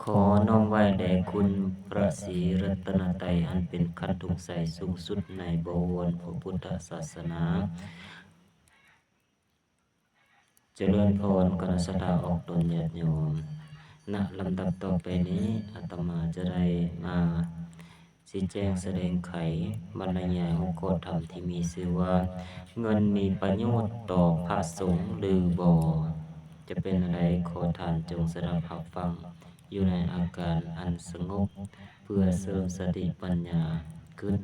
ขอน้อมไหว้แด่คุณพระศรีรัตนตรัยอันเป็นขันธ์ทุกข์ใสสูงสุดในบวรพระพุทธศาสนาเจริญพรคณะสัตยาออกตนญาติโยมณลำดับต่อไปนี้อาตมาจะได้มาชี้แจงแสดงไขบรรยายหัวข้อธรรมที่มีชื่อว่าเงินมีประโยชน์ต่อพระสงฆ์หรือบ่จะเป็นอะไรขอท่านจงสดับรับฟังอยู่ในอาการอันสงบเพื่อเสริมสติปัญญาขึ้น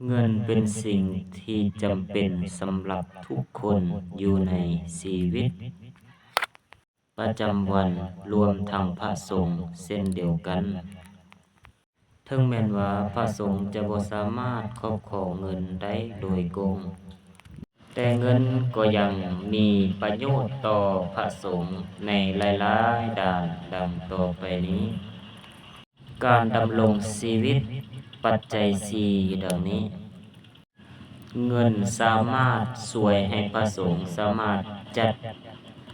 เงินเป็นสิ่งที่จำเป็นสำหรับทุกคนอยู่ในชีวิตประจำวันรวมทั้งพระสงฆ์เช่นเดียวกันถึงแม้นว่าพระสงฆ์จะบ่สามารถครอบครองเงินได้โดยตรงแต่เงินก็ยังมีประโยชน์ต่อพระสงฆ์ในหลายๆด้านดังต่อไปนี้การดำรงชีวิตปัจจัยสี่ดังนี้เงินสามารถช่วยให้พระสงฆ์สามารถจัด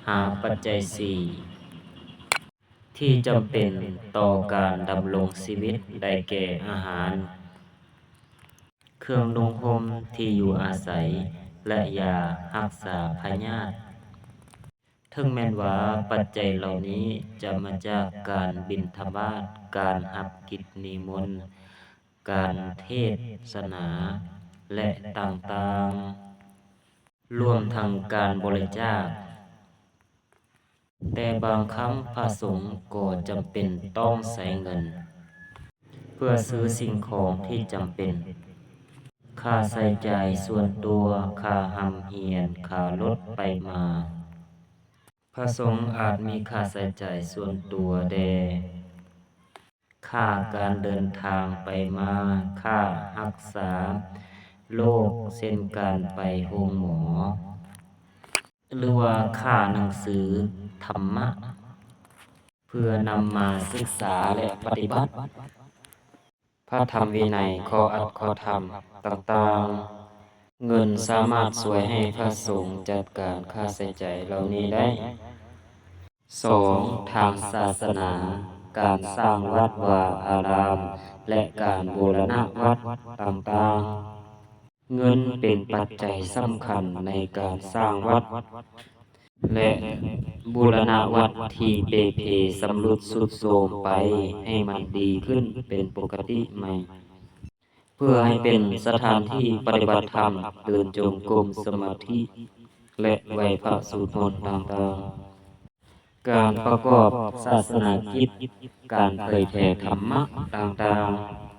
หาปัจจัยสี่ที่จำเป็นต่อการดำรงชีวิตได้แก่อาหารเครื่องนุ่งห่มที่อยู่อาศัยและยารักษาพยาธิถึงแม้นว่าปัจจัยเหล่านี้จะมาจากการบิณฑบาตการรับกิจนิมนต์การเทศนาและต่างๆรวมทั้งการบริจาคแต่บางครั้งพระสงฆ์ก็จำเป็นต้องใช้เงินเพื่อซื้อสิ่งของที่จำเป็นค่าใช้จ่ายส่วนตัวค่าห้ำเหียนค่ารถไปมาพระสงฆ์อาจมีค่าใช้จ่ายส่วนตัวแด่ค่าการเดินทางไปมาค่ารักษาโรคเช่นการไปโรงหมอหรือว่าค่าหนังสือธรรมะเพื่อนำมาศึกษาและปฏิบัติพระธรรมวินัยข้ออัดข้อธรรมต่างๆเงินสามารถช่วยให้พระสงฆ์จัดการค่าใช้จ่ายเหล่านี้ได้2ทางศาสนาการสร้างวัดวาอารามและการบูรณะวัดต่างๆเงินเป็นปัจจัยสำคัญในการสร้างวัดและบูรณะวัดที่เปเพสำรุดทรุดโทรมไปให้มันดีขึ้นเป็นปกติใหม่เพื่อให้เป็นสถานที่ปฏิบัติธรรมเดินจงกรมสมาธิและไหว้พระสวดมนต์ต่างๆการประกอบศาสนากิจการเผยแผ่ธรรมะต่าง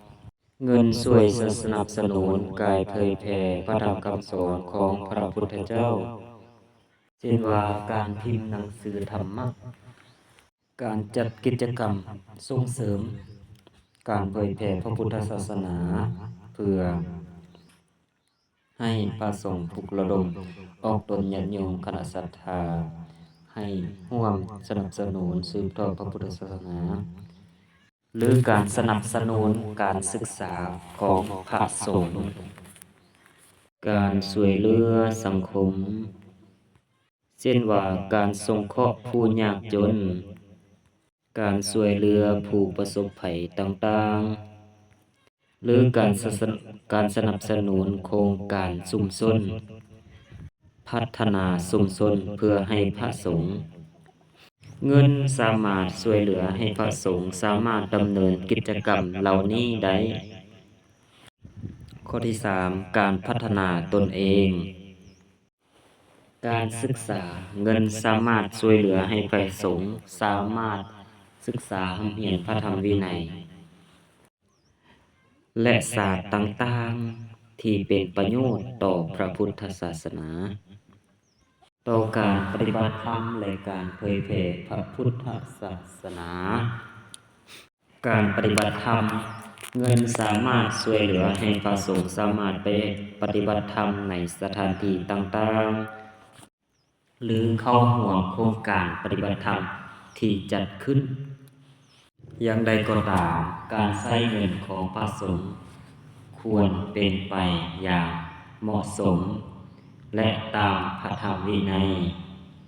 ๆเงินช่วยสนับสนุนการเผยแผ่พระธรรมคำสอนของพระพุทธเจ้าเช่นว่าการพิมพ์หนังสือธรรมะการจัดกิจกรรมส่งเสริมการเผยแผ่พระพุทธศาสนาเพื่อให้พระสงฆ์ปลุกระดมออกตนญาติโยมคณะศรัทธาให้ร่วมสนับสนุนสืบทอดพระพุทธศาสนาหรือการสนับสนุนการศึกษาของพระสงฆ์การช่วยเหลือสังคมเช่นว่าการสงเคราะห์ผู้ยากจนการช่วยเหลือผู้ประสบภัยต่างๆหรือการสนับสนุนโครงการชุมชนพัฒนาชุมชนเพื่อให้พระสงฆ์เงินสามารถช่วยเหลือให้พระสงฆ์สามารถดำเนินกิจกรรมเหล่านี้ได้ข้อที่3การพัฒนาตนเองการศึกษาเงินสามารถช่วยเหลือให้พระสงฆ์สามารถศึกษาเรียนพระธรรมวินัยและศาสตร์ต่างๆที่เป็นประโยชน์ต่อพระพุทธศาสนาต่อการปฏิบัติธรรมและการเผยแผ่พระพุทธศาสนาการปฏิบัติธรรมเงินสามารถช่วยเหลือให้พระสงฆ์สามารถไปปฏิบัติธรรมในสถานที่ต่างๆหรือเข้าร่วมโครงการปฏิบัติธรรมที่จัดขึ้นอย่างใดก็ตามการใช้เงินของพระสงฆ์ควรเป็นไปอย่างเหมาะสมและตามพระธรรมวินัย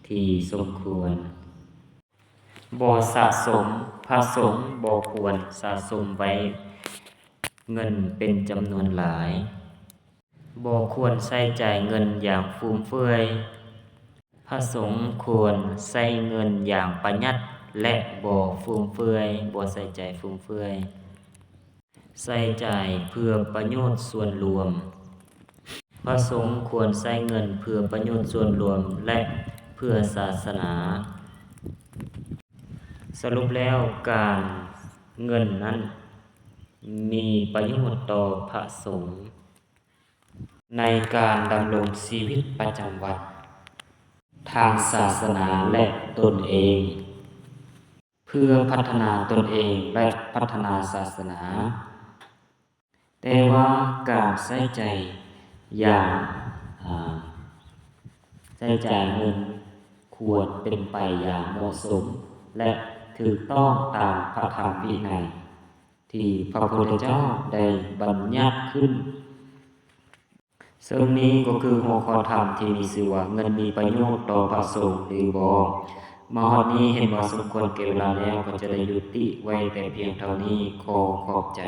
ที่สมควร บ่สะสมพระสงฆ์บ่ควรสะสมไว้เงินเป็นจำนวนหลายบ่ควรใช้จ่ายเงินอย่างฟุ่มเฟือยพระสงฆ์ควรใช้เงินอย่างประหยัดและบ่ฟุ่มเฟือยบ่ใช้จ่ายฟุ่มเฟือยใช้จ่ายเพื่อประโยชน์ส่วนรวมพระสงฆ์ควรใช้เงินเพื่อประโยชน์ส่วนรวมและเพื่อศาสนาสรุปแล้วการเงินนั้นมีประโยชน์ต่อพระสงฆ์ในการดำรงชีวิตประจำวันทางศาสนาและตนเองเพื่อพัฒนาตนเองและพัฒนาศาสนาแต่ว่าการใช้จ่ายอย่างใช้จ่ายเงินควรเป็นไปอย่างเหมาะสมและถูกต้องตามพระธรรมวินัยที่พระพุทธเจ้าได้บัญญัติขึ้นซึ่งนี้ก็คือหัวข้อธรรมที่มีชื่อว่าเงินมีประโยชน์ต่อพระสงฆ์หรือบ่มาฮอดนี้เห็นว่าสมควรแก่เวลาแล้วก็จะได้ยุติไว้แต่เพียงเท่านี้ขอขอบใจ